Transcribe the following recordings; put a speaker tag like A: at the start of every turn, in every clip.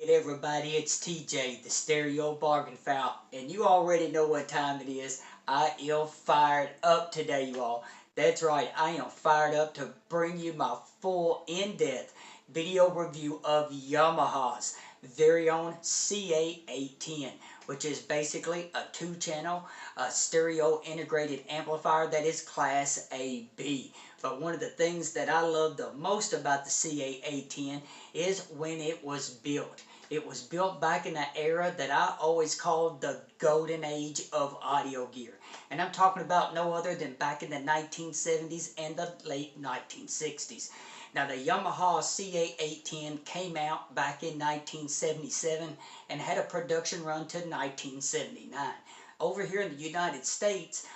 A: Hey everybody, it's TJ, the Stereo-Bargainphile, and you already know what time it is. I am fired up today, you all. That's right, I am fired up to bring you my full in-depth video review of Yamaha's very own CA-810, which is basically a two-channel stereo integrated amplifier that is Class AB. But one of the things that I love the most about the CA-810 is when it was built. It was built back in the era that I always called the golden age of audio gear. And I'm talking about no other than back in the 1970s and the late 1960s. Now the Yamaha CA-810 came out back in 1977 and had a production run to 1979. Over here in the United States,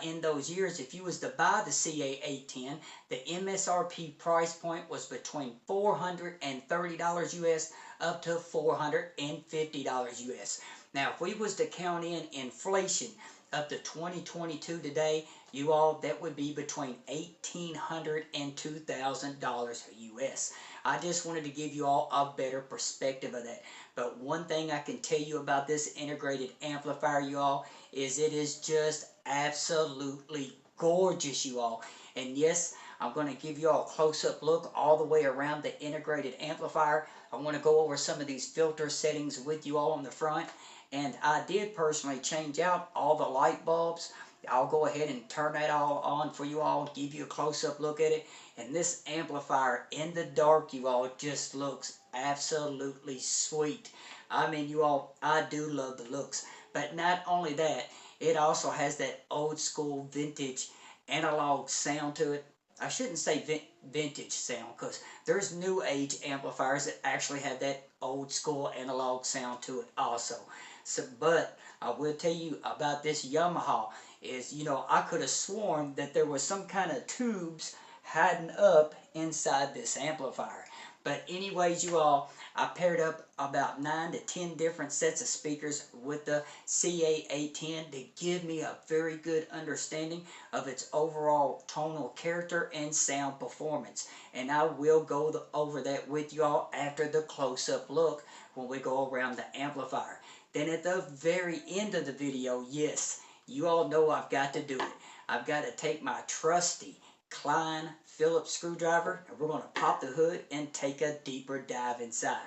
A: in those years, if you was to buy the CA-810, the MSRP price point was between $430 US up to $450 US. Now, if we was to count in inflation up to 2022 today, you all, that would be between $1,800 and $2,000 US. I just wanted to give you all a better perspective of that. But one thing I can tell you about this integrated amplifier, you all, is it is just absolutely gorgeous, you all. And yes, I'm going to give you all a close-up look all the way around the integrated amplifier. I want to go over some of these filter settings with you all on the front. And I did personally change out all the light bulbs. I'll go ahead and turn that all on for you all, give you a close-up look at it. And this amplifier in the dark, you all, just looks absolutely sweet. I mean, you all, I do love the looks. But not only that, it also has that old school vintage analog sound to it. I shouldn't say vintage sound, because there's new age amplifiers that actually have that old school analog sound to it also. So, but I will tell you about this Yamaha is, you know, I could have sworn that there was some kind of tubes hiding up inside this amplifier. But anyways, you all, I paired up about 9 to 10 different sets of speakers with the CA-810 to give me a very good understanding of its overall tonal character and sound performance. And I will go over that with you all after the close-up look when we go around the amplifier. Then at the very end of the video, yes, you all know I've got to do it. I've got to take my trusty Klein Phillips screwdriver, and we're going to pop the hood and take a deeper dive inside.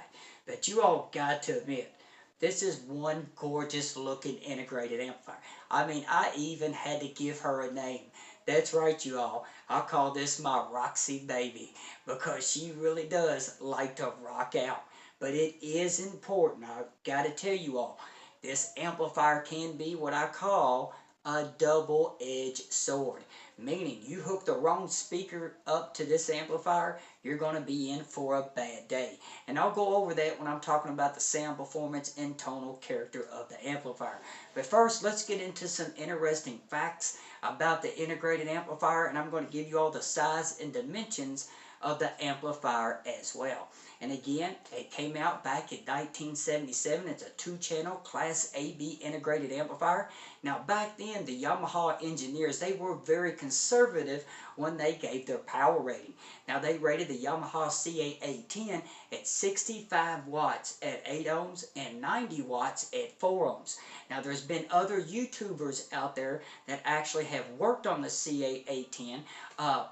A: But you all got to admit, this is one gorgeous looking integrated amplifier. I mean, I even had to give her a name. That's right, you all. I call this my Roxy baby, because she really does like to rock out. But it is important, I've got to tell you all, this amplifier can be what I call a double-edged sword. Meaning, you hook the wrong speaker up to this amplifier, you're going to be in for a bad day. And I'll go over that when I'm talking about the sound performance and tonal character of the amplifier. But first, let's get into some interesting facts about the integrated amplifier, and I'm going to give you all the size and dimensions of the amplifier as well. And again, it came out back in 1977. It's a two-channel Class AB integrated amplifier. Now back then, the Yamaha engineers, they were very conservative when they gave their power rating. Now they rated the Yamaha CA-810 at 65 watts at 8 ohms and 90 watts at 4 ohms. Now there's been other YouTubers out there that actually have worked on the CA-810.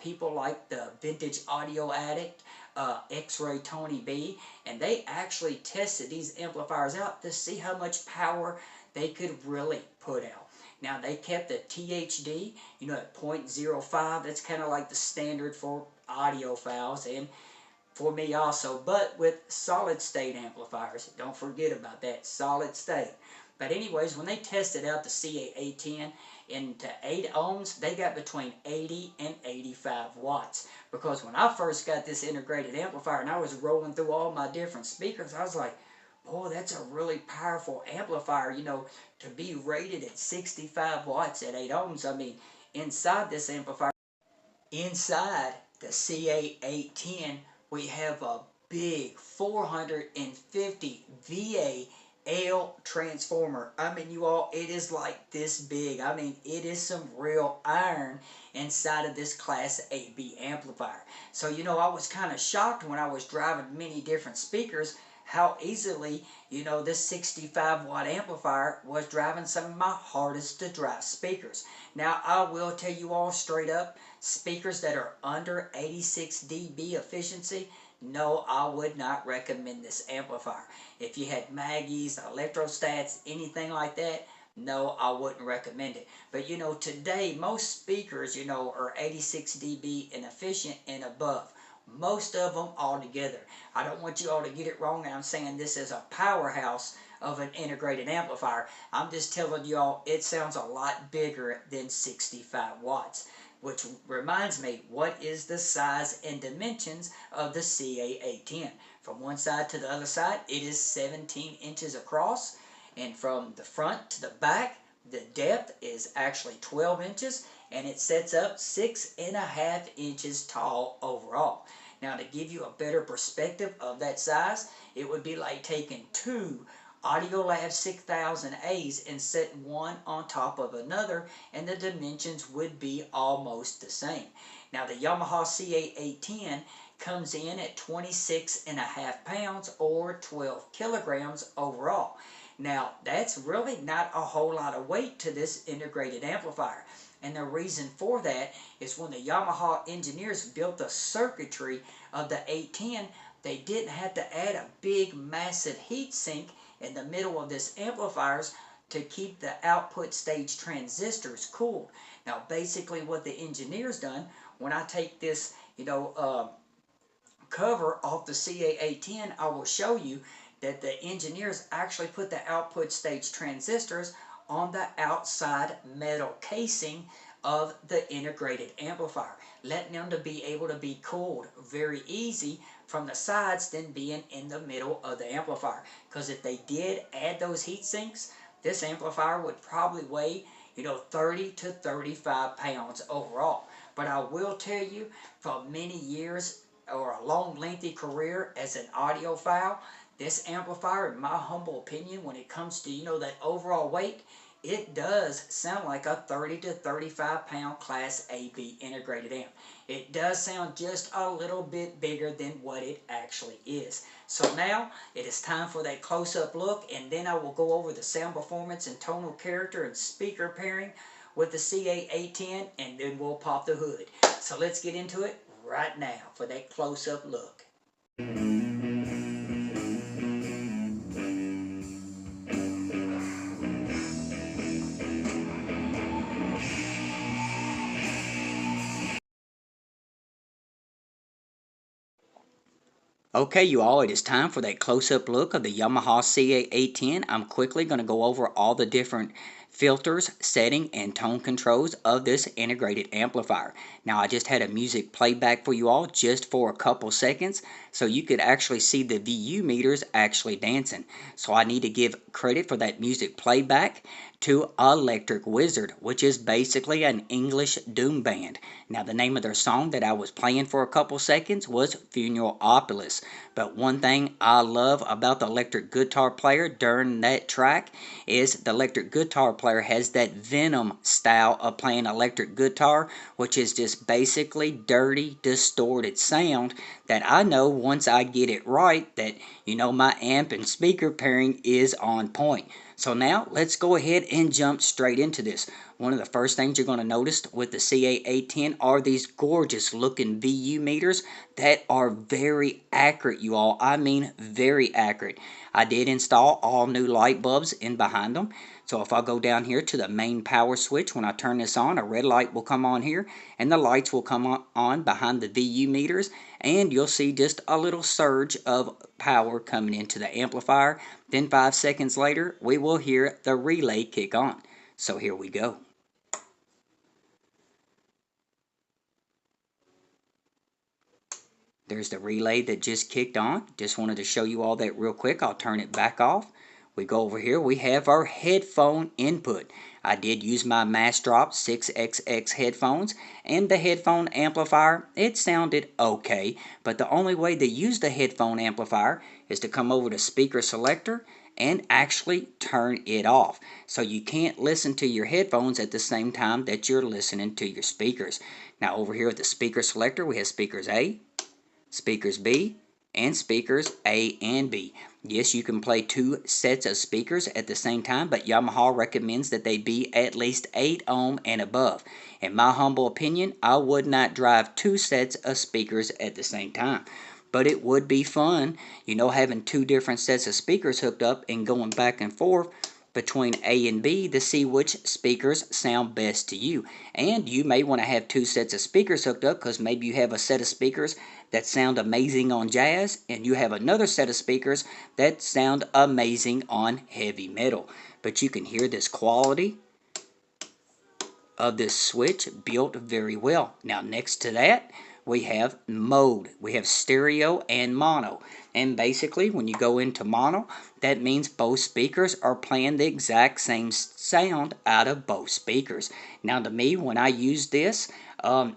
A: People like the Vintage Audio Addict, X-Ray Tony B, and they actually tested these amplifiers out to see how much power they could really put out. Now they kept the THD, you know, at 0.05. That's kind of like the standard for audiophiles and for me also, but with solid state amplifiers. Don't forget about that, solid state. But anyways, when they tested out the CA-810 into 8 ohms, they got between 80 and 85 watts. Because when I first got this integrated amplifier and I was rolling through all my different speakers, I was like, boy, that's a really powerful amplifier, you know, to be rated at 65 watts at 8 ohms. I mean, inside this amplifier, inside the CA-810, we have a big 450 VA L transformer. I mean, you all, it is like this big. I mean, it is some real iron inside of this Class AB amplifier. So, you know, I was kind of shocked when I was driving many different speakers how easily, this 65 watt amplifier was driving some of my hardest to drive speakers. Now, I will tell you all straight up, speakers that are under 86 dB efficiency, no, I would not recommend this amplifier. If you had Maggies, electrostats, anything like that, no, I wouldn't recommend it. But today most speakers, are 86 dB and efficient and above. Most of them altogether. I don't want you all to get it wrong, and I'm saying this is a powerhouse of an integrated amplifier. I'm just telling you all it sounds a lot bigger than 65 watts. Which reminds me, what is the size and dimensions of the CA-810? From one side to the other side, it is 17 inches across. And from the front to the back, the depth is actually 12 inches. And it sets up 6.5 inches tall overall. Now, to give you a better perspective of that size, it would be like taking two Audiolab 6000As and setting one on top of another, and the dimensions would be almost the same. Now, the Yamaha CA-810 comes in at 26.5 pounds or 12 kilograms overall. Now, that's really not a whole lot of weight to this integrated amplifier. And the reason for that is when the Yamaha engineers built the circuitry of the 810, they didn't have to add a big massive heat sink in the middle of this amplifiers to keep the output stage transistors cooled. Now, basically what the engineers done, when I take this, cover off the CA-810, I will show you that the engineers actually put the output stage transistors on the outside metal casing of the integrated amplifier, letting them to be able to be cooled very easy from the sides than being in the middle of the amplifier. Because if they did add those heat sinks, this amplifier would probably weigh 30 to 35 pounds overall. But I will tell you, for many years or a long lengthy career as an audiophile, this amplifier, in my humble opinion, when it comes to that overall weight, it does sound like a 30 to 35 pound Class AB integrated amp. It does sound just a little bit bigger than what it actually is. So now it is time for that close-up look, and then I will go over the sound performance and tonal character and speaker pairing with the CA-810, and then we'll pop the hood. So let's get into it right now for that close-up look. Okay, you all, it is time for that close-up look of the Yamaha CA-810. I'm quickly going to go over all the different filters, setting, and tone controls of this integrated amplifier. Now, I just had a music playback for you all just for a couple seconds, so you could actually see the VU meters actually dancing. So I need to give credit for that music playback to Electric Wizard, which is basically an English doom band. Now, the name of their song that I was playing for a couple seconds was Funeralopolis. But one thing I love about the electric guitar player during that track is the electric guitar player has that Venom style of playing electric guitar, which is just basically dirty, distorted sound that I know once I get it right that, my amp and speaker pairing is on point. So now let's go ahead and jump straight into this. One of the first things you're going to notice with the CA-810 are these gorgeous looking VU meters that are very accurate, you all. I mean very accurate. I did install all new light bulbs in behind them. So if I go down here to the main power switch, when I turn this on, a red light will come on here and the lights will come on behind the VU meters, and you'll see just a little surge of power coming into the amplifier. Then 5 seconds later, we will hear the relay kick on. So here we go. There's the relay that just kicked on. Just wanted to show you all that real quick. I'll turn it back off. We go over here. We have our headphone input. I did use my Massdrop 6XX headphones, and the headphone amplifier, it sounded okay, but the only way to use the headphone amplifier is to come over to Speaker Selector and actually turn it off. So you can't listen to your headphones at the same time that you're listening to your speakers. Now over here at the Speaker Selector, we have Speakers A, Speakers B, and speakers A and B. Yes, you can play 2 sets of speakers at the same time, but Yamaha recommends that they be at least 8 ohm and above. In my humble opinion, I would not drive 2 sets of speakers at the same time. But it would be fun, having 2 different sets of speakers hooked up and going back and forth between A and B to see which speakers sound best to you. And you may want to have 2 sets of speakers hooked up because maybe you have a set of speakers that sound amazing on jazz and you have another set of speakers that sound amazing on heavy metal. But you can hear this quality of this switch built very well. Now next to that, we have mode. We have stereo and mono. And basically, when you go into mono, that means both speakers are playing the exact same sound out of both speakers. Now to me, when I use this,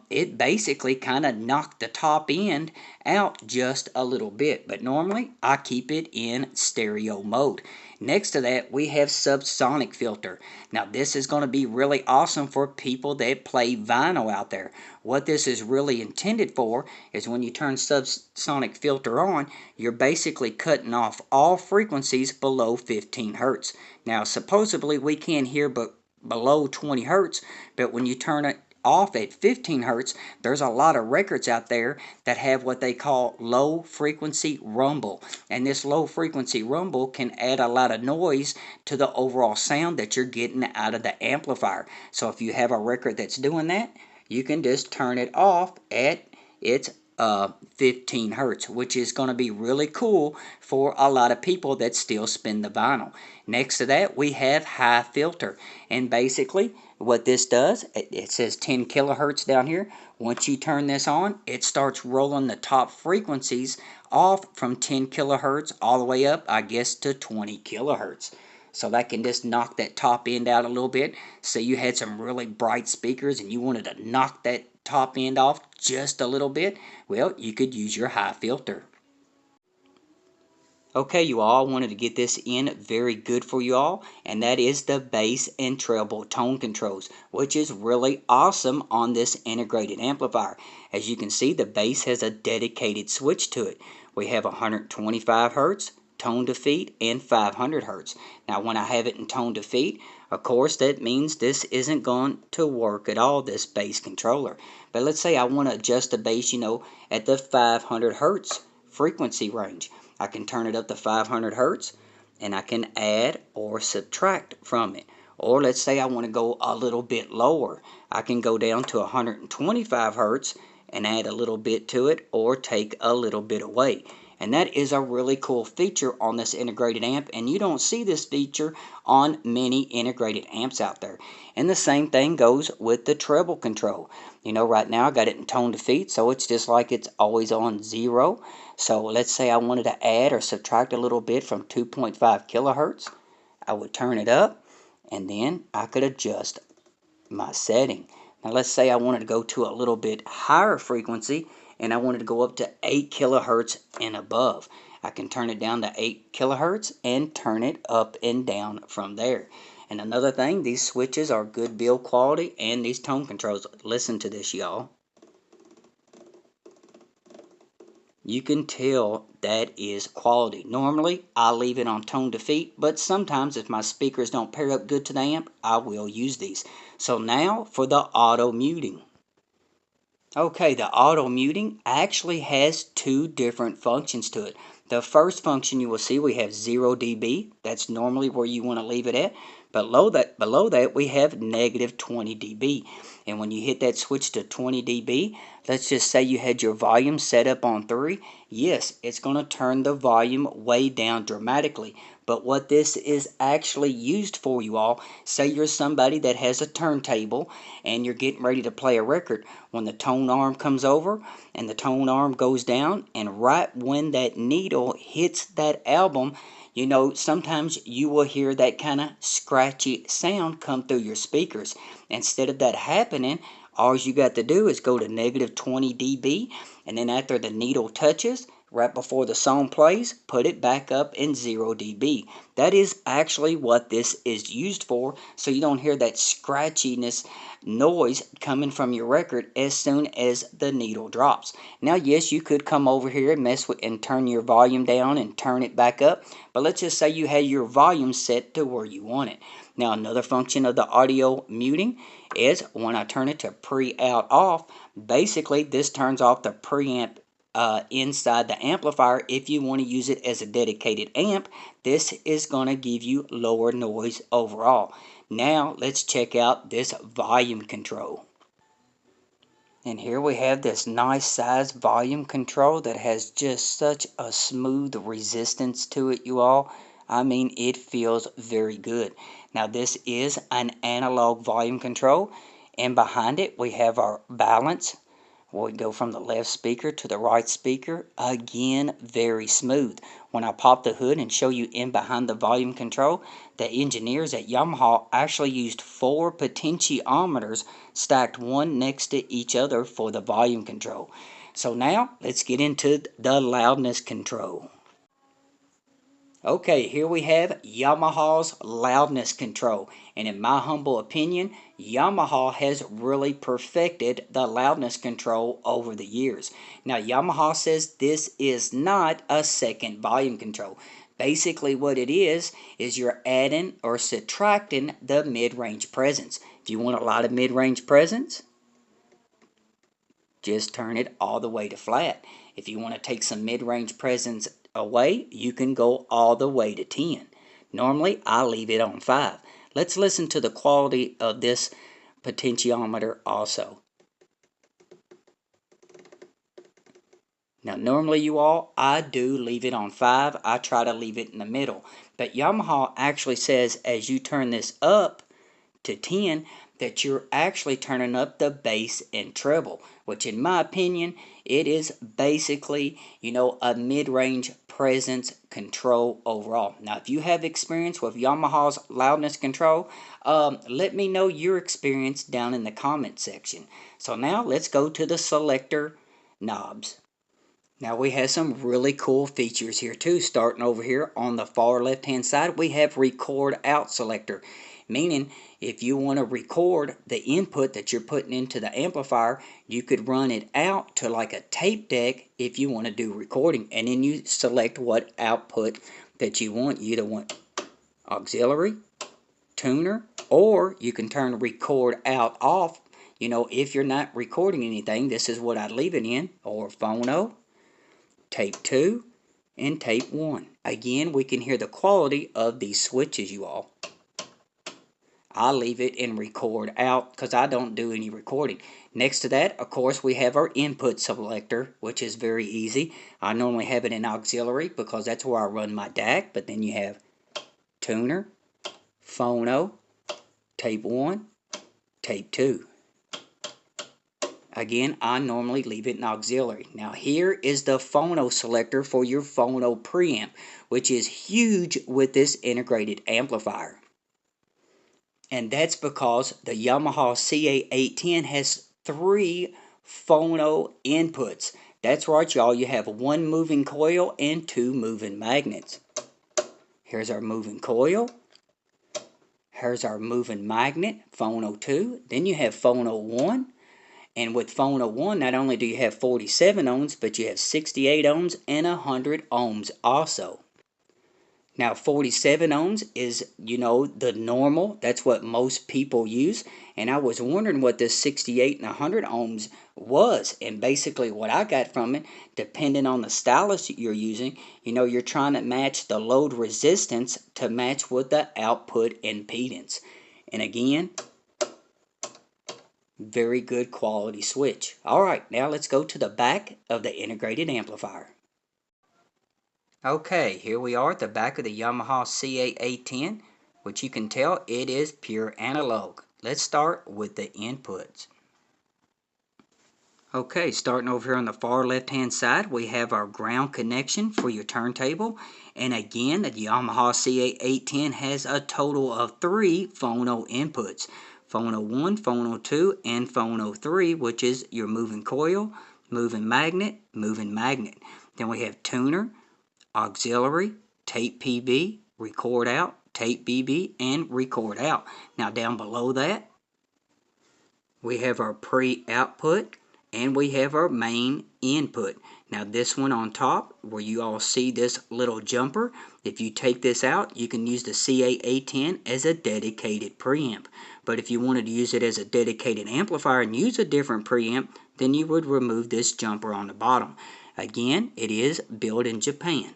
A: it basically kind of knocked the top end out just a little bit. But normally, I keep it in stereo mode. Next to that, we have subsonic filter. Now this is going to be really awesome for people that play vinyl out there. What this is really intended for is when you turn subsonic filter on, you're basically cutting off all frequencies below 15 hertz. Now supposedly we can't hear but below 20 hertz, but when you turn it off at 15 hertz, there's a lot of records out there that have what they call low frequency rumble. And this low frequency rumble can add a lot of noise to the overall sound that you're getting out of the amplifier. So if you have a record that's doing that, you can just turn it off at its 15 hertz, which is going to be really cool for a lot of people that still spin the vinyl. Next to that, we have high filter. And basically, what this does, it says 10 kilohertz down here. Once you turn this on, it starts rolling the top frequencies off from 10 kilohertz all the way up, I guess, to 20 kilohertz. So that can just knock that top end out a little bit. Say you had some really bright speakers and you wanted to knock that top end off just a little bit, well, you could use your high filter. Okay, you all, wanted to get this in very good for you all, and that is the bass and treble tone controls, which is really awesome on this integrated amplifier. As you can see, the bass has a dedicated switch to it. We have 125 hertz, tone defeat, and 500 hertz. Now, when I have it in tone defeat, of course, that means this isn't going to work at all, this bass controller. But let's say I want to adjust the bass, at the 500 hertz frequency range. I can turn it up to 500 hertz and I can add or subtract from it. Or let's say I want to go a little bit lower. I can go down to 125 hertz and add a little bit to it or take a little bit away. And that is a really cool feature on this integrated amp, and you don't see this feature on many integrated amps out there. And the same thing goes with the treble control. Right now I got it in tone defeat, so it's just like it's always on 0. So let's say I wanted to add or subtract a little bit from 2.5 kilohertz. I would turn it up, and then I could adjust my setting. Now let's say I wanted to go to a little bit higher frequency, and I wanted to go up to 8 kilohertz and above. I can turn it down to 8 kilohertz and turn it up and down from there. And another thing, these switches are good build quality, and these tone controls, listen to this, y'all. You can tell that is quality. Normally, I leave it on tone defeat, but sometimes if my speakers don't pair up good to the amp, I will use these. So now for the auto muting. Okay, the auto muting actually has 2 different functions to it. The first function you will see, we have 0 dB. That's normally where you want to leave it at. Below that, we have negative 20 dB. And when you hit that switch to 20 dB, let's just say you had your volume set up on 3. Yes, it's going to turn the volume way down dramatically. But what this is actually used for, you all, say you're somebody that has a turntable and you're getting ready to play a record. When the tone arm comes over and the tone arm goes down, and right when that needle hits that album, sometimes you will hear that kind of scratchy sound come through your speakers. Instead of that happening, all you got to do is go to negative 20 dB, and then after the needle touches, right before the song plays, put it back up in 0 dB. That is actually what this is used for, so you don't hear that scratchiness noise coming from your record as soon as the needle drops. Now, yes, you could come over here and mess with and turn your volume down and turn it back up, but let's just say you had your volume set to where you want it. Now, another function of the audio muting is when I turn it to pre-out off, basically this turns off the preamp inside the amplifier. If you want to use it as a dedicated amp, this is going to give you lower noise overall. Now, let's check out this volume control. And here we have this nice size volume control that has just such a smooth resistance to it, you all. I mean, it feels very good. Now, this is an analog volume control, and behind it we have our balance. We'll go from the left speaker to the right speaker. Again, very smooth. When I pop the hood and show you in behind the volume control, the engineers at Yamaha actually used 4 potentiometers stacked one next to each other for the volume control. So now, let's get into the loudness control. Okay, here we have Yamaha's loudness control, and in my humble opinion, Yamaha has really perfected the loudness control over the years. Now, Yamaha says this is not a second volume control. Basically what it is you're adding or subtracting the mid-range presence. If you want a lot of mid-range presence, just turn it all the way to flat. If you want to take some mid-range presence away, you can go all the way to 10. Normally, I leave it on 5. Let's listen to the quality of this potentiometer also. Now, normally, you all, I do leave it on 5. I try to leave it in the middle. But Yamaha actually says as you turn this up to 10, that you're actually turning up the bass and treble, which in my opinion, it is basically, a mid-range presence control overall. Now, if you have experience with Yamaha's loudness control, let me know your experience down in the comment section. So now let's go to the selector knobs. Now we have some really cool features here too. Starting over here on the far left hand side, we have record out selector, meaning if you want to record the input that you're putting into the amplifier, you could run it out to like a tape deck if you want to do recording, and then you select what output that you want. You either want auxiliary, tuner, or you can turn record out off. If you're not recording anything, this is what I'd leave it in, or phono, tape 2, and tape 1. Again, we can hear the quality of these switches, you all. I leave it in record out because I don't do any recording. Next to that, of course, we have our input selector, which is very easy. I normally have it in auxiliary because that's where I run my DAC, but then you have tuner, phono, tape 1, tape 2. Again, I normally leave it in auxiliary. Now here is the phono selector for your phono preamp, which is huge with this integrated amplifier. And that's because the Yamaha CA-810 has 3 phono inputs. That's right, y'all. You have 1 moving coil and 2 moving magnets. Here's our moving coil. Here's our moving magnet, phono 2. Then you have phono 1. And with phono 1, not only do you have 47 ohms, but you have 68 ohms and 100 ohms also. Now, 47 ohms is, the normal. That's what most people use. And I was wondering what this 68 and 100 ohms was. And basically what I got from it, depending on the stylus you're using, you're trying to match the load resistance to match with the output impedance. And again, very good quality switch. All right, now let's go to the back of the integrated amplifier. Okay, here we are at the back of the Yamaha CA-810, which you can tell it is pure analog. Let's start with the inputs. Okay, starting over here on the far left hand side, we have our ground connection for your turntable. And again, the Yamaha CA-810 has a total of 3 phono inputs. Phono 1, phono 2, and phono 3, which is your moving coil, moving magnet, moving magnet. Then we have tuner, auxiliary, tape PB, record out, tape BB, and record out. Now down below that, we have our pre-output, and we have our main input. Now this one on top, where you all see this little jumper, if you take this out, you can use the CA-810 as a dedicated preamp. But if you wanted to use it as a dedicated amplifier and use a different preamp, then you would remove this jumper on the bottom. Again, it is built in Japan.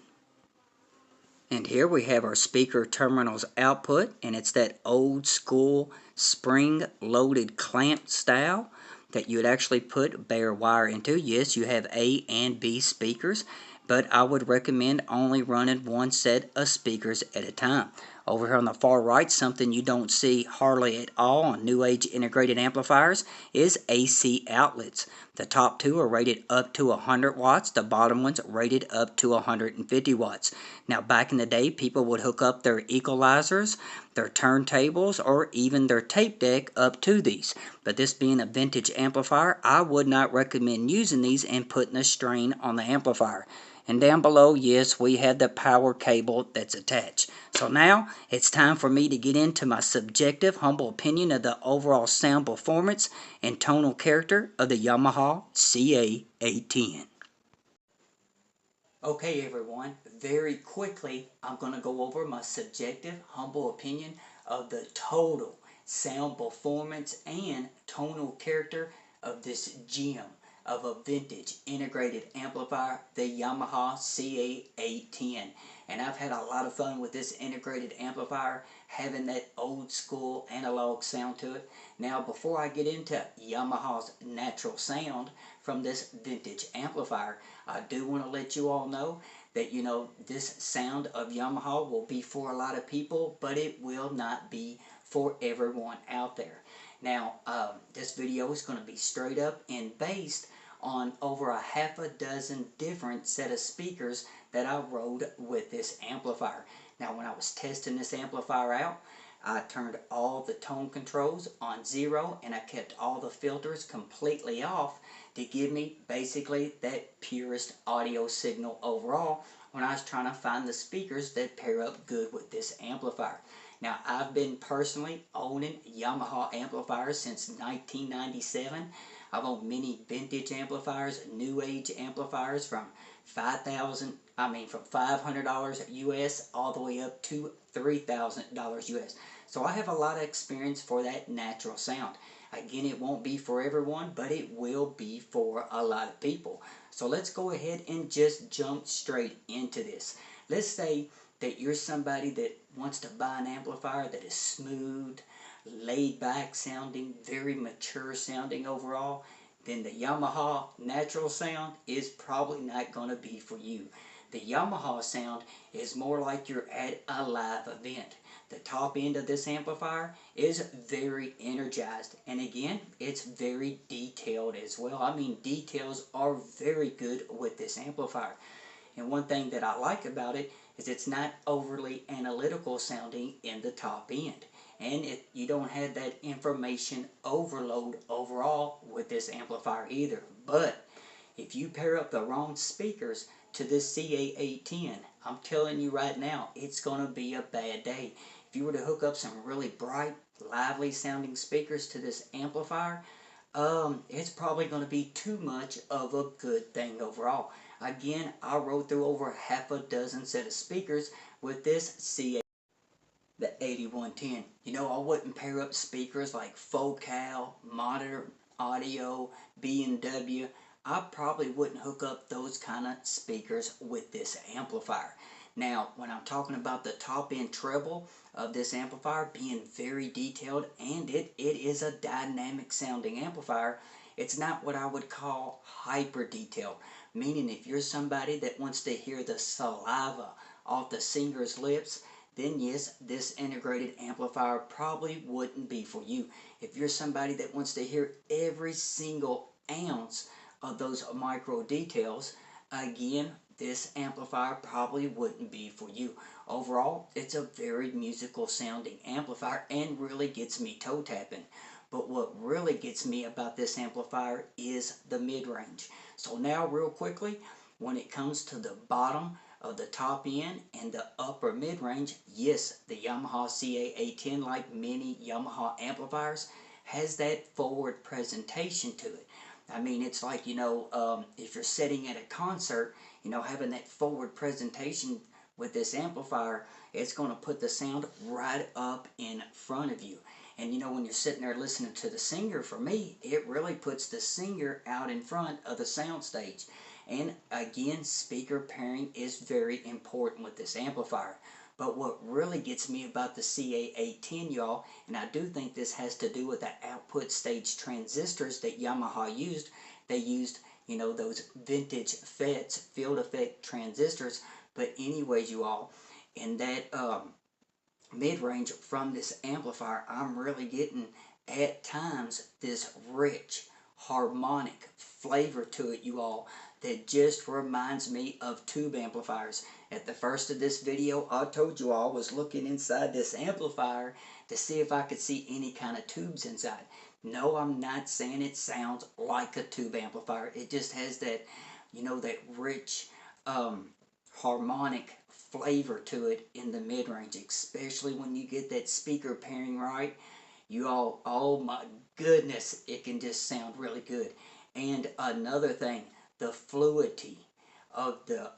A: And here we have our speaker terminals output, and it's that old school spring-loaded clamp style that you would actually put bare wire into. Yes, you have A and B speakers, but I would recommend only running one set of speakers at a time. Over here on the far right, something you don't see hardly at all on new age integrated amplifiers is AC outlets. The top two are rated up to 100 watts. The bottom one's rated up to 150 watts. Now, back in the day, people would hook up their equalizers, their turntables, or even their tape deck up to these. But this being a vintage amplifier, I would not recommend using these and putting a strain on the amplifier. And down below, yes, we have the power cable that's attached. So now, it's time for me to get into my subjective, humble opinion of the overall sound performance and tonal character of the Yamaha CA-810. Okay everyone, very quickly, I'm going to go over my subjective, humble opinion of the total sound performance and tonal character of this gem of a vintage integrated amplifier, the Yamaha CA-810. And I've had a lot of fun with this integrated amplifier, having that old school analog sound to it. Now, before I get into Yamaha's natural sound from this vintage amplifier, I do want to let you all know that, this sound of Yamaha will be for a lot of people, but it will not be for everyone out there. Now, this video is going to be straight up and based on over a half a dozen different set of speakers that I rode with this amplifier. Now, when I was testing this amplifier out, I turned all the tone controls on 0 and I kept all the filters completely off to give me basically that purest audio signal overall when I was trying to find the speakers that pair up good with this amplifier. Now, I've been personally owning Yamaha amplifiers since 1997. I've owned many vintage amplifiers, new age amplifiers from $500 US all the way up to $3,000 US. So I have a lot of experience for that natural sound. Again, it won't be for everyone, but it will be for a lot of people. So let's go ahead and just jump straight into this. Let's say that you're somebody that wants to buy an amplifier that is smooth, laid back sounding, very mature sounding overall, then the Yamaha natural sound is probably not going to be for you. The Yamaha sound is more like you're at a live event. The top end of this amplifier is very energized, and again, it's very detailed as well. I mean, details are very good with this amplifier. And one thing that I like about it is it's not overly analytical sounding in the top end. And you don't have that information overload overall with this amplifier either. But if you pair up the wrong speakers to this CA-810, I'm telling you right now, it's going to be a bad day. If you were to hook up some really bright, lively sounding speakers to this amplifier, it's probably going to be too much of a good thing overall. Again, I rode through over half a dozen set of speakers with this CA, the 8110. I wouldn't pair up speakers like Focal, Monitor Audio, B&W. I probably wouldn't hook up those kind of speakers with this amplifier. Now, when I'm talking about the top end treble of this amplifier being very detailed, and it is a dynamic sounding amplifier, it's not what I would call hyper detailed. Meaning, if you're somebody that wants to hear the saliva off the singer's lips, then yes, this integrated amplifier probably wouldn't be for you. If you're somebody that wants to hear every single ounce of those micro details, again, this amplifier probably wouldn't be for you. Overall, it's a very musical sounding amplifier and really gets me toe tapping. But what really gets me about this amplifier is the mid-range. So now, real quickly, when it comes to the bottom of the top end and the upper mid-range, yes, the Yamaha CA-810, like many Yamaha amplifiers, has that forward presentation to it. I mean, it's like, if you're sitting at a concert, having that forward presentation with this amplifier, it's going to put the sound right up in front of you. And when you're sitting there listening to the singer, for me, it really puts the singer out in front of the sound stage. And again, speaker pairing is very important with this amplifier. But what really gets me about the CA-810, y'all, and I do think this has to do with the output stage transistors that Yamaha used. They used, those vintage FETs, field effect transistors. But anyways, you all, in that mid-range from this amplifier, I'm really getting, at times, this rich, harmonic flavor to it, you all, that just reminds me of tube amplifiers. At the first of this video, I told you all I was looking inside this amplifier to see if I could see any kind of tubes inside. No, I'm not saying it sounds like a tube amplifier. It just has that, that rich, harmonic flavor to it in the mid-range, especially when you get that speaker pairing right. You all, oh my goodness, it can just sound really good. And another thing, the fluidity of the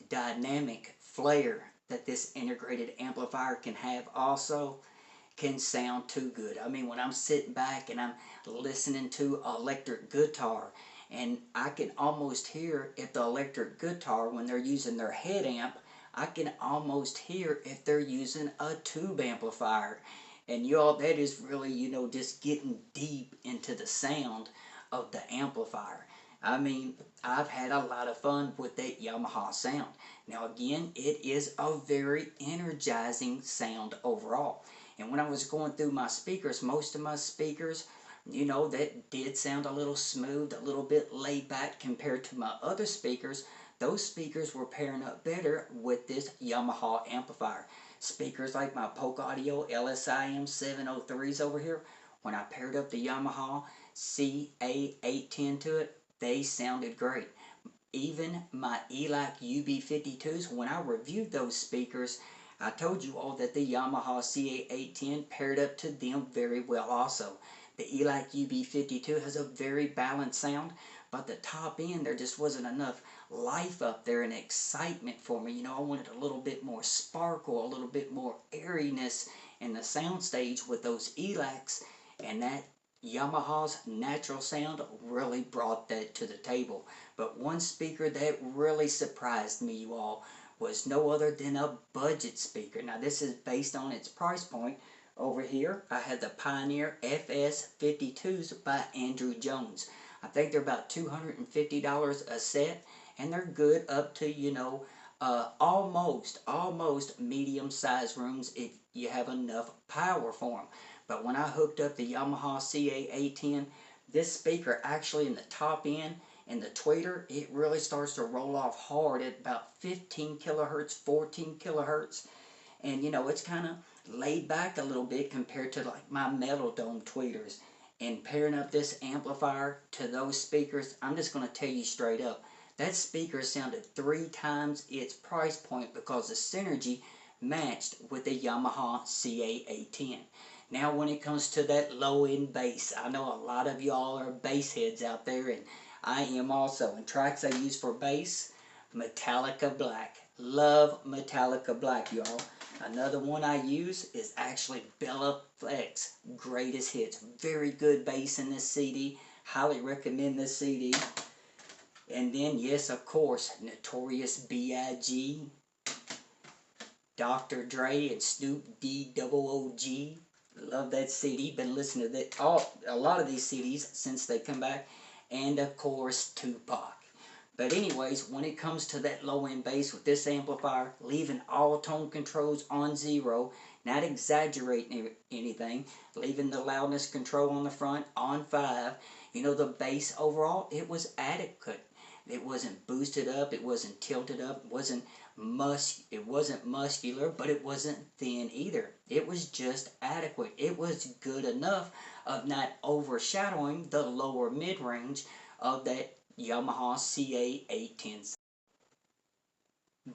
A: dynamic flair that this integrated amplifier can have also can sound too good. I mean, when I'm sitting back and I'm listening to electric guitar, and I can almost hear if the electric guitar, when they're using their head amp, I can almost hear if they're using a tube amplifier. And y'all, that is really, just getting deep into the sound of the amplifier. I mean, I've had a lot of fun with that Yamaha sound. Now again, it is a very energizing sound overall. And when I was going through my speakers, most of my speakers, that did sound a little smooth, a little bit laid back compared to my other speakers. Those speakers were pairing up better with this Yamaha amplifier. Speakers like my Polk Audio LSIM 703s over here, when I paired up the Yamaha CA-810 to it, they sounded great. Even my Elac UB 52s, when I reviewed those speakers, I told you all that the Yamaha CA-810 paired up to them very well also. The Elac UB 52 has a very balanced sound, but the top end, there just wasn't enough life up there and excitement for me. I wanted a little bit more sparkle, a little bit more airiness in the soundstage with those Elacs, and that Yamaha's natural sound really brought that to the table. But one speaker that really surprised me, you all, was no other than a budget speaker. Now this is based on its price point. Over here, I had the Pioneer FS52s by Andrew Jones. I think they're about $250 a set, and they're good up to, almost medium-sized rooms if you have enough power for them. But when I hooked up the Yamaha CA-810, this speaker actually in the top end and the tweeter, it really starts to roll off hard at about 15 kilohertz, 14 kilohertz. And it's kind of laid back a little bit compared to like my metal dome tweeters. And pairing up this amplifier to those speakers, I'm just going to tell you straight up, that speaker sounded 3 times its price point because the synergy matched with the Yamaha CA-810. Now when it comes to that low-end bass, I know a lot of y'all are bass heads out there, and I am also. And tracks I use for bass, Metallica Black. Love Metallica Black, y'all. Another one I use is actually Bella Flex Greatest Hits. Very good bass in this CD. Highly recommend this CD. And then, yes, of course, Notorious B.I.G., Dr. Dre, and Snoop D-O-O-G. Love that CD. Been listening to that, a lot of these CDs since they come back. And, of course, Tupac. But anyways, when it comes to that low-end bass with this amplifier, leaving all tone controls on 0, not exaggerating anything, leaving the loudness control on the front on 5, the bass overall, it was adequate. It wasn't boosted up, it wasn't tilted up, it wasn't muscular, but it wasn't thin either. It was just adequate. It was good enough of not overshadowing the lower mid-range of that Yamaha CA-810.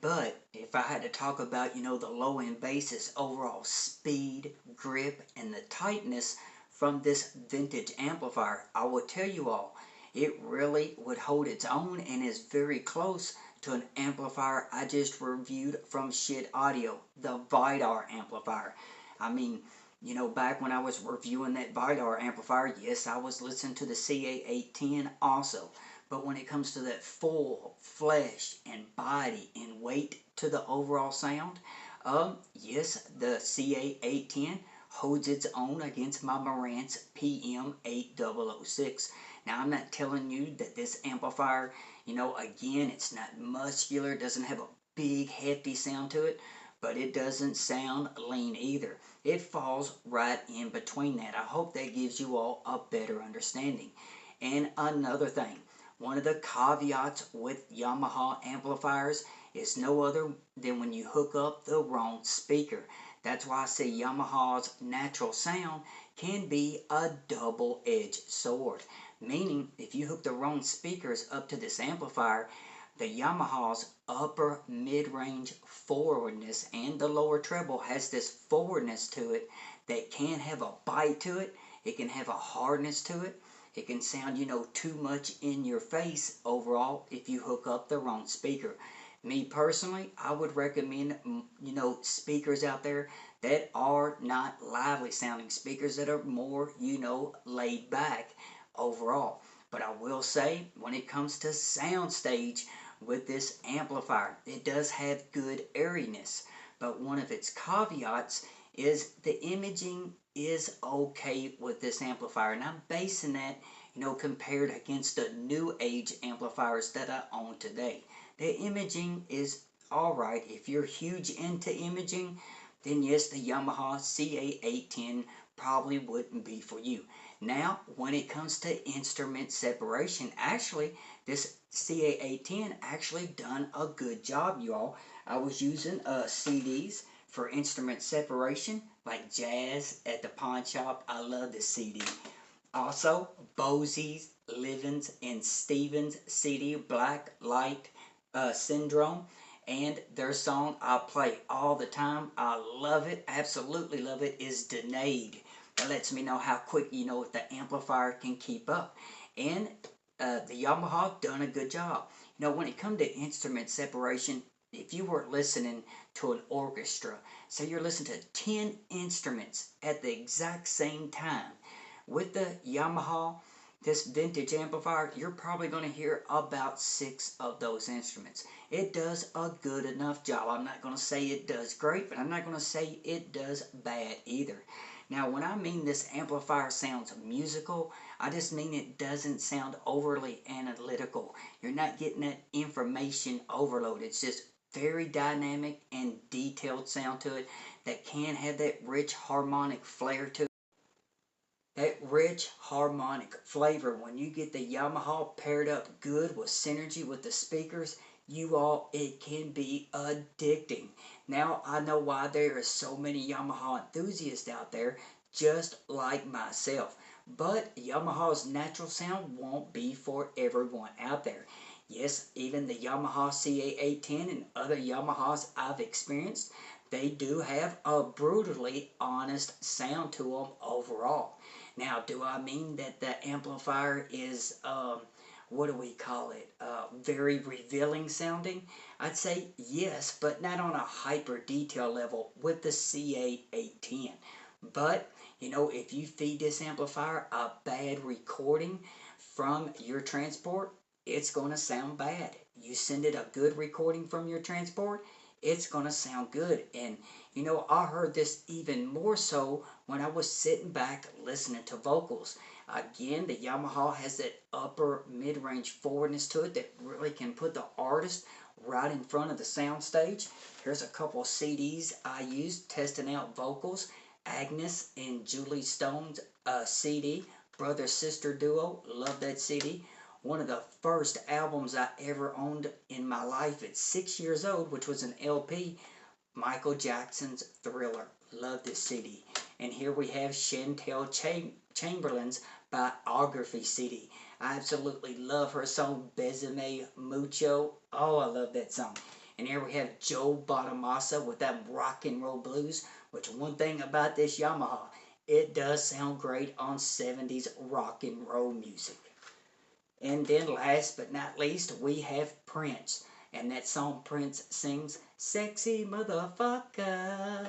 A: But if I had to talk about, the low end bass's overall speed, grip, and the tightness from this vintage amplifier, I would tell you all, it really would hold its own and is very close to an amplifier I just reviewed from Schitt Audio, the Vidar amplifier. I mean, back when I was reviewing that Vidar amplifier, yes, I was listening to the CA-810 also. But when it comes to that full flesh and body and weight to the overall sound, yes, the CA-810 holds its own against my Marantz PM8006. Now, I'm not telling you that this amplifier, again, it's not muscular, it doesn't have a big, hefty sound to it, but it doesn't sound lean either. It falls right in between that. I hope that gives you all a better understanding. And another thing, one of the caveats with Yamaha amplifiers is no other than when you hook up the wrong speaker. That's why I say Yamaha's natural sound can be a double-edged sword. Meaning, if you hook the wrong speakers up to this amplifier, the Yamaha's upper mid-range forwardness and the lower treble has this forwardness to it that can have a bite to it. It can have a hardness to it. It can sound, too much in your face overall if you hook up the wrong speaker. Me personally, I would recommend, speakers out there that are not lively sounding speakers, that are more, laid back overall. But I will say, when it comes to soundstage with this amplifier, it does have good airiness. But one of its caveats is the imaging is okay with this amplifier. And I'm basing that, compared against the new age amplifiers that I own today. The imaging is alright. If you're huge into imaging, then yes, the Yamaha CA-810 probably wouldn't be for you. Now, when it comes to instrument separation, actually, this CA-810 actually done a good job, y'all. I was using CDs for instrument separation, like Jazz at the pawn shop. I love this CD. Also, Bosie's, Livens, and Stevens CD, Black Light Syndrome, and their song I play all the time. I love it, absolutely love it, is Denon. That lets me know how quick, the amplifier can keep up. And the Yamaha done a good job. When it comes to instrument separation, if you were listening to an orchestra, say you're listening to 10 instruments at the exact same time, with the Yamaha, this vintage amplifier, you're probably going to hear about 6 of those instruments. It does a good enough job. I'm not going to say it does great, but I'm not going to say it does bad either. Now, when I mean this amplifier sounds musical, I just mean it doesn't sound overly analytical. You're not getting that information overload. It's just very dynamic and detailed sound to it that can have that rich harmonic flair to it. That rich harmonic flavor, when you get the Yamaha paired up good with synergy with the speakers, it can be addicting. Now, I know why there are so many Yamaha enthusiasts out there, just like myself. But Yamaha's natural sound won't be for everyone out there. Yes, even the Yamaha CA-810 and other Yamahas I've experienced, they do have a brutally honest sound to them overall. Now, do I mean that the amplifier is, what do we call it, very revealing sounding? I'd say yes, but not on a hyper detail level with the CA-810. But, if you feed this amplifier a bad recording from your transport, it's going to sound bad. You send it a good recording from your transport, it's going to sound good. And, I heard this even more so when I was sitting back listening to vocals. Again, the Yamaha has that upper mid-range forwardness to it that really can put the artist right in front of the sound stage. Here's a couple of CDs I used testing out vocals. Agnes and Julie Stone's CD, brother-sister duo, love that CD. One of the first albums I ever owned in my life at 6 years old, which was an LP, Michael Jackson's Thriller. Love this CD. And here we have Chantel Chamberlain's Biography CD. I absolutely love her song, Besame Mucho. Oh, I love that song. And here we have Joe Bonamassa with that rock and roll blues, which one thing about this Yamaha, it does sound great on 70s rock and roll music. And then last but not least, we have Prince. And that song Prince sings, Sexy Motherfucker.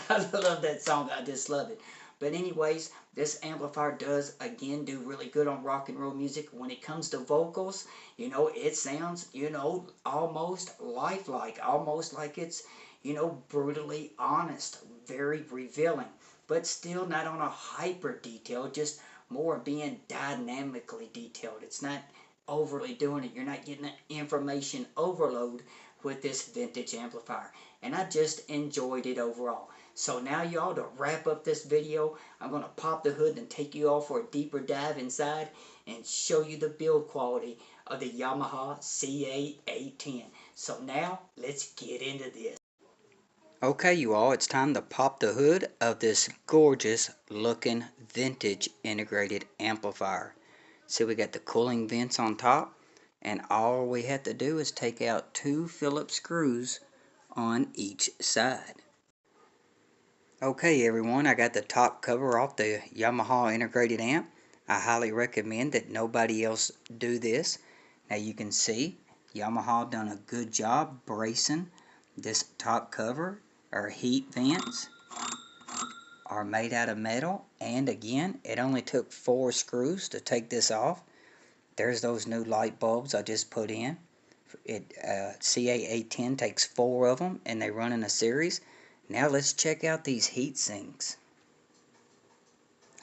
A: I love that song. I just love it. But anyways, this amplifier does, again, do really good on rock and roll music. When it comes to vocals, you know, it sounds, you know, almost lifelike. Almost like it's, you know, brutally honest. Very revealing. But still not on a hyper detail, just more being dynamically detailed. It's not overly doing it. You're not getting an information overload with this vintage amplifier. And I just enjoyed it overall. So now y'all, to wrap up this video, I'm going to pop the hood and take you all for a deeper dive inside and show you the build quality of the Yamaha CA-810. So now, let's get into this. Okay, you all, it's time to pop the hood of this gorgeous looking vintage integrated amplifier. See, we got the cooling vents on top, and all we have to do is take out 2 Phillips screws on each side. Okay everyone, I got the top cover off the Yamaha integrated amp. I highly recommend that nobody else do this. Now you can see Yamaha done a good job bracing this top cover. Our heat vents are made out of metal, and again, it only took 4 screws to take this off. There's those new light bulbs I just put in. CA-810 takes 4 of them, and they run in a series. Now let's check out these heat sinks.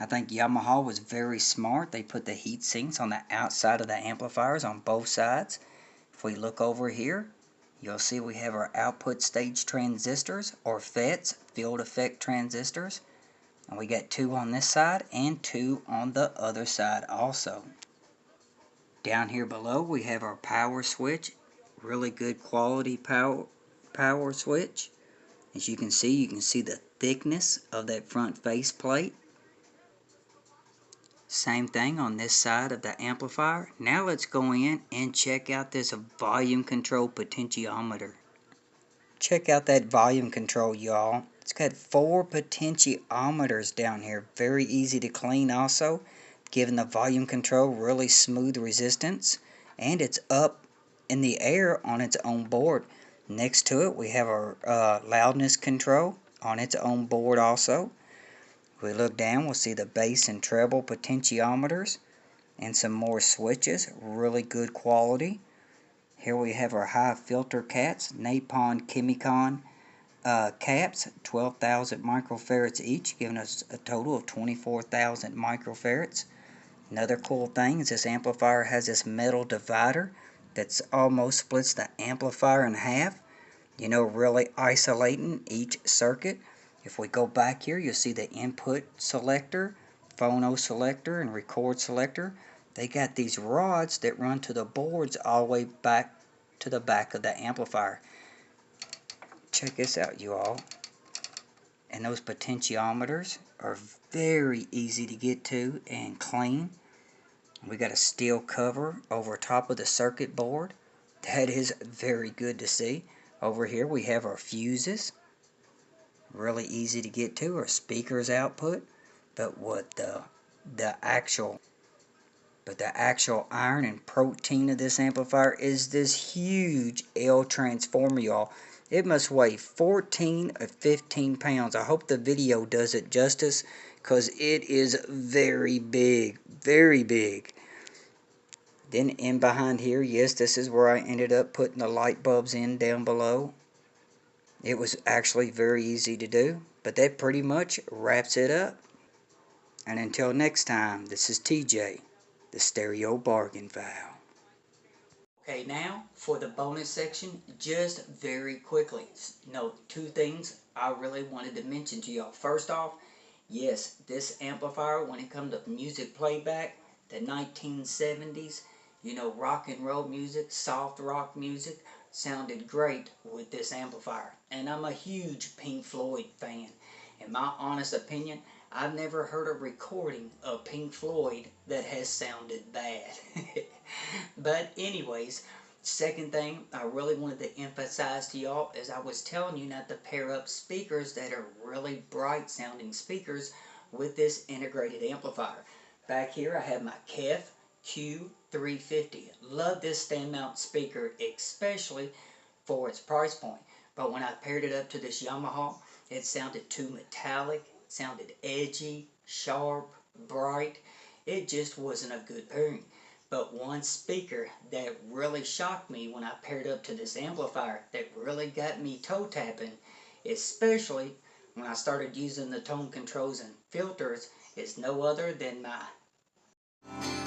A: I think Yamaha was very smart. They put the heat sinks on the outside of the amplifiers on both sides. If we look over here, you'll see we have our output stage transistors, or FETs, field effect transistors. And we got 2 on this side and 2 on the other side also. Down here below we have our power switch. Really good quality power switch. As you can see the thickness of that front face plate. Same thing on this side of the amplifier. Now let's go in and check out this volume control potentiometer. Check out that volume control, y'all. It's got 4 potentiometers down here. Very easy to clean also, giving the volume control really smooth resistance. And it's up in the air on its own board. Next to it we have our loudness control on its own board also. If we look down, we'll see the bass and treble potentiometers and some more switches. Really good quality. Here we have our high filter caps, Nippon Chemicon caps, 12,000 microfarads each, giving us a total of 24,000 microfarads. Another cool thing is this amplifier has this metal divider that's almost splits the amplifier in half, you know, really isolating each circuit. If we go back here, you'll see the input selector, phono selector, and record selector. They got these rods that run to the boards all the way back to the back of the amplifier. Check this out, you all. And those potentiometers are very easy to get to and clean. We got a steel cover over top of the circuit board. That is very good to see. Over here we have our fuses. Really easy to get to. Our speakers output. But what the actual iron and protein of this amplifier is this huge L transformer, y'all. It must weigh 14 or 15 pounds. I hope the video does it justice, because it is very big. Very big. Then in behind here, yes, this is where I ended up putting the light bulbs in down below. It was actually very easy to do, but that pretty much wraps it up. And until next time, this is TJ, the Stereo-Bargainphile. Okay, now for the bonus section, just very quickly. No, 2 things I really wanted to mention to y'all. First off, yes, this amplifier, when it comes to music playback, the 1970s, you know, rock and roll music, soft rock music, sounded great with this amplifier. And I'm a huge Pink Floyd fan. In my honest opinion, I've never heard a recording of Pink Floyd that has sounded bad. But anyways, Second thing I really wanted to emphasize to y'all is I was telling you not to pair up speakers that are really bright sounding speakers with this integrated amplifier. Back here I have my KEF Q350. Love this stand mount speaker, especially for its price point. But when I paired it up to this Yamaha, it sounded too metallic, sounded edgy, sharp, bright. It just wasn't a good pairing. But one speaker that really shocked me when I paired up to this amplifier, that really got me toe tapping, especially when I started using the tone controls and filters, is no other than my